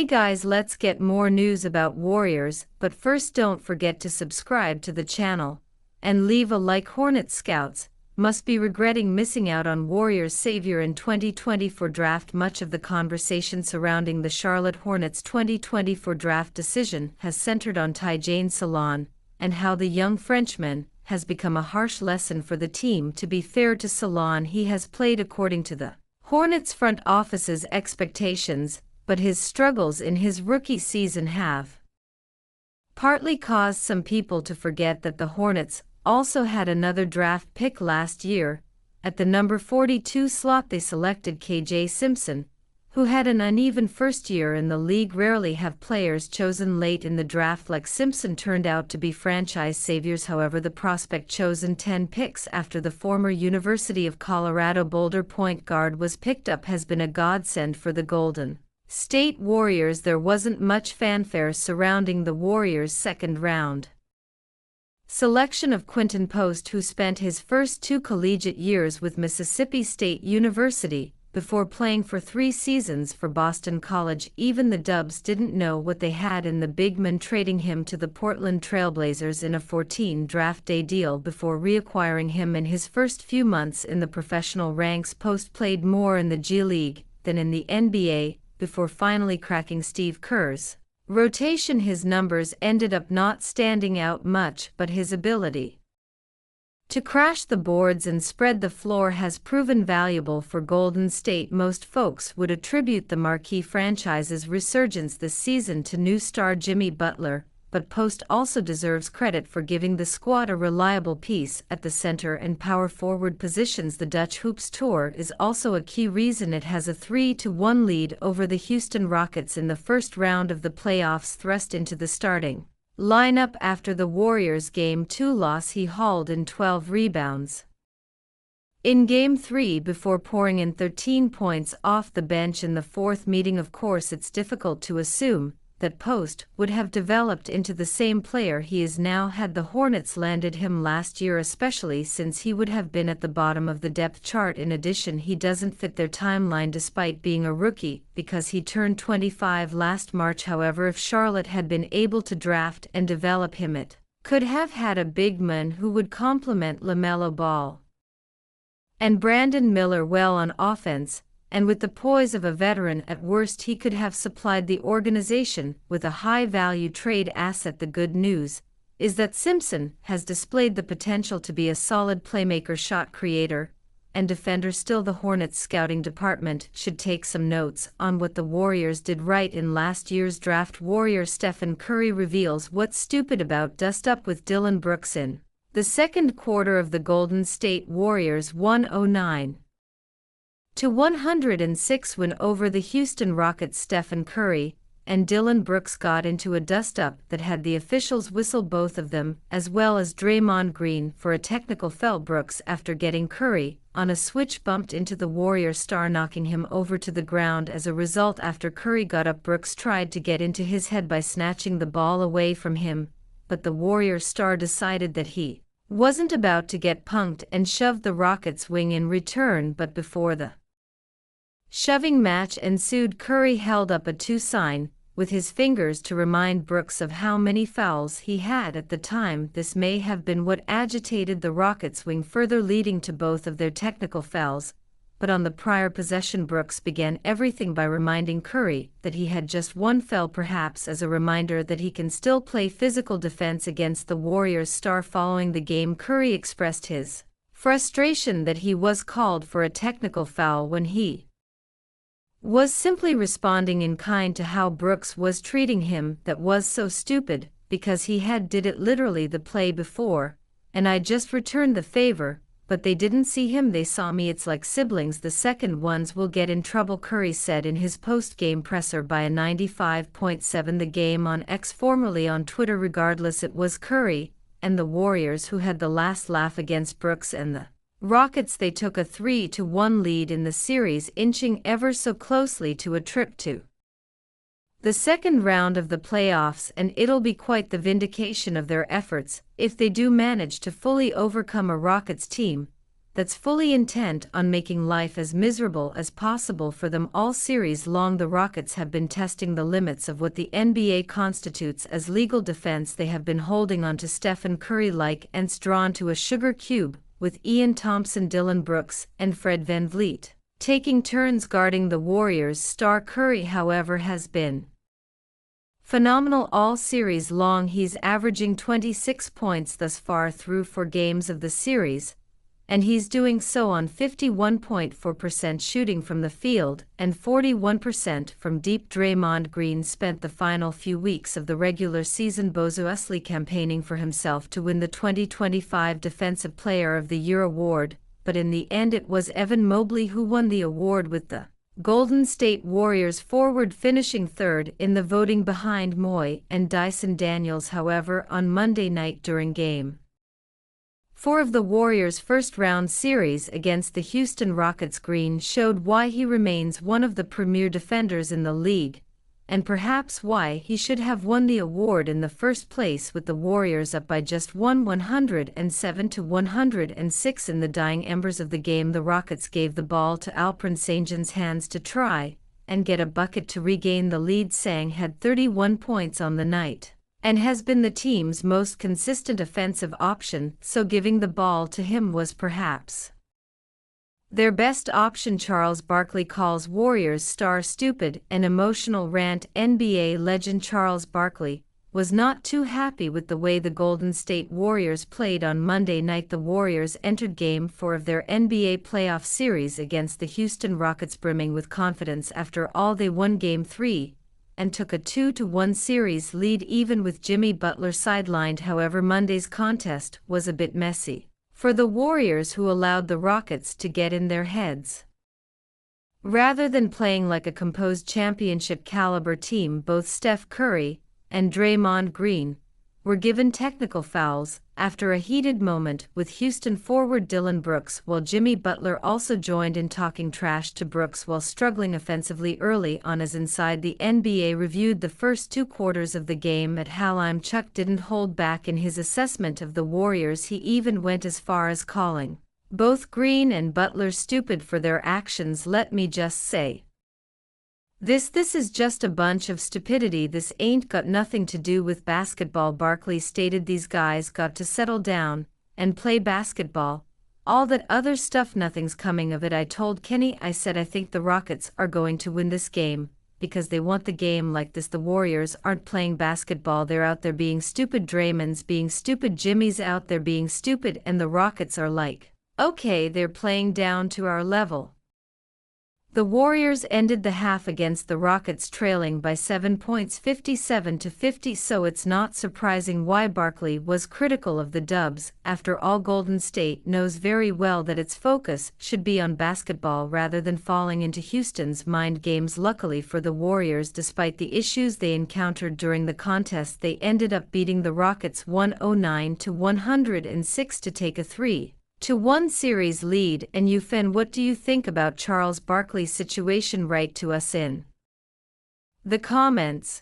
Hey guys, let's get more news about Warriors, but first don't forget to subscribe to the channel and leave a like. Hornets scouts must be regretting missing out on Warriors' savior in 2024 draft. Much of the conversation surrounding the Charlotte Hornets' 2024 draft decision has centered on Tijane Salaün and how the young Frenchman has become a harsh lesson for the team. To be fair to Salaün, he has played according to the Hornets front office's expectations, but his struggles in his rookie season have partly caused some people to forget that the Hornets also had another draft pick last year. At the number 42 slot they selected KJ Simpson, who had an uneven first year in the league. Rarely have players chosen late in the draft like Simpson turned out to be franchise saviors. However, the prospect chosen 10 picks after the former University of Colorado Boulder point guard was picked up has been a godsend for the Golden State Warriors. There wasn't much fanfare surrounding the Warriors' second round selection of Quinten Post, who spent his first 2 collegiate years with Mississippi State University before playing for 3 seasons for Boston College. Even the Dubs didn't know what they had in the big man, trading him to the Portland Trailblazers in a 14 draft day deal before reacquiring him in his first few months in the professional ranks. Post played more in the G League than in the NBA before finally cracking Steve Kerr's rotation. His numbers ended up not standing out much, but his ability to crash the boards and spread the floor has proven valuable for Golden State. Most folks would attribute the marquee franchise's resurgence this season to new star Jimmy Butler, but Post also deserves credit for giving the squad a reliable piece at the center and power forward positions. The Dutch Hoops Tour is also a key reason it has a 3-1 lead over the Houston Rockets in the first round of the playoffs. Thrust into the starting lineup after the Warriors' Game 2 loss, he hauled in 12 rebounds in Game 3 before pouring in 13 points off the bench in the fourth meeting. Of course, it's difficult to assume that Post would have developed into the same player he is now had the Hornets landed him last year, especially since he would have been at the bottom of the depth chart. In addition, he doesn't fit their timeline despite being a rookie, because he turned 25 last March. However, if Charlotte had been able to draft and develop him, it could have had a big man who would complement LaMelo Ball and Brandon Miller well on offense, and with the poise of a veteran. At worst, he could have supplied the organization with a high-value trade asset. The good news is that Simpson has displayed the potential to be a solid playmaker, shot creator, and defender. Still, the Hornets scouting department should take some notes on what the Warriors did right in last year's draft. Warrior Stephen Curry reveals what's stupid about dust up with Dillon Brooks in the second quarter of the Golden State Warriors' 109-106 win over the Houston Rockets. Stephen Curry and Dillon Brooks got into a dust-up that had the officials whistle both of them, as well as Draymond Green, for a technical foul. Brooks, after getting Curry on a switch, bumped into the Warrior star, knocking him over to the ground. As a result, after Curry got up, Brooks tried to get into his head by snatching the ball away from him, but the Warrior star decided that he wasn't about to get punked and shoved the Rockets' wing in return. But before the shoving match ensued, Curry held up a 2 sign with his fingers to remind Brooks of how many fouls he had at the time. This may have been what agitated the Rockets' wing further, leading to both of their technical fouls. But on the prior possession, Brooks began everything by reminding Curry that he had just 1 foul, perhaps as a reminder that he can still play physical defense against the Warriors star. Following the game, Curry expressed his frustration that he was called for a technical foul when he was simply responding in kind to how Brooks was treating him. That was so stupid, because he had did it literally the play before, and I just returned the favor, but they didn't see him, they saw me. It's like siblings, the second ones will get in trouble, Curry said in his post-game presser. By a 95.7 The Game on X, formerly on Twitter. Regardless, it was Curry and the Warriors who had the last laugh against Brooks and the Rockets. They took a 3-1 lead in the series, inching ever so closely to a trip to the second round of the playoffs, and it'll be quite the vindication of their efforts if they do manage to fully overcome a Rockets team that's fully intent on making life as miserable as possible for them all series long. The Rockets have been testing the limits of what the NBA constitutes as legal defense. They have been holding on to Stephen Curry like ants drawn to a sugar cube, with Ian Thompson, Dillon Brooks, and Fred VanVleet taking turns guarding the Warriors. Star Curry, however, has been phenomenal all series long. He's averaging 26 points thus far through 4 games of the series, and he's doing so on 51.4% shooting from the field and 41% from deep. Draymond Green spent the final few weeks of the regular season bozously campaigning for himself to win the 2025 Defensive Player of the Year award, but in the end it was Evan Mobley who won the award, with the Golden State Warriors forward finishing third in the voting behind Moy and Dyson Daniels. However, on Monday night during Game 4 of the Warriors' first-round series against the Houston Rockets, Green showed why he remains one of the premier defenders in the league, and perhaps why he should have won the award in the first place. With the Warriors up by just 107-106 in the dying embers of the game, the Rockets gave the ball to Alperen Sengun's hands to try and get a bucket to regain the lead. Sang had 31 points on the night and has been the team's most consistent offensive option, so giving the ball to him was perhaps their best option. Charles Barkley calls Warriors star stupid and emotional rant. NBA legend Charles Barkley was not too happy with the way the Golden State Warriors played on Monday night. The Warriors entered Game 4 of their NBA playoff series against the Houston Rockets brimming with confidence. After all, they won Game 3 and took a 2-1 series lead even with Jimmy Butler sidelined. However, Monday's contest was a bit messy for the Warriors, who allowed the Rockets to get in their heads. Rather than playing like a composed championship-caliber team, both Steph Curry and Draymond Green were given technical fouls after a heated moment with Houston forward Dillon Brooks, while Jimmy Butler also joined in talking trash to Brooks while struggling offensively early on. As Inside the NBA reviewed the first 2 quarters of the game at halftime, Chuck didn't hold back in his assessment of the Warriors. He even went as far as calling both Green and Butler stupid for their actions. Let me just say, This is just a bunch of stupidity. This ain't got nothing to do with basketball. Barkley stated these guys got to settle down and play basketball. All that other stuff, nothing's coming of it. I told Kenny, I said I think the Rockets are going to win this game because they want the game like this. The Warriors aren't playing basketball. They're out there being stupid. Draymond's being stupid. Jimmy's out there being stupid. And the Rockets are like, okay, they're playing down to our level. The Warriors ended the half against the Rockets trailing by 7 points, 57-50, so it's not surprising why Barkley was critical of the Dubs. After all, Golden State knows very well that its focus should be on basketball rather than falling into Houston's mind games. Luckily for the Warriors, despite the issues they encountered during the contest, they ended up beating the Rockets 109-106 to take a 3-1 series lead. And you, Fen, what do you think about Charles Barkley's situation? Write to us in the comments.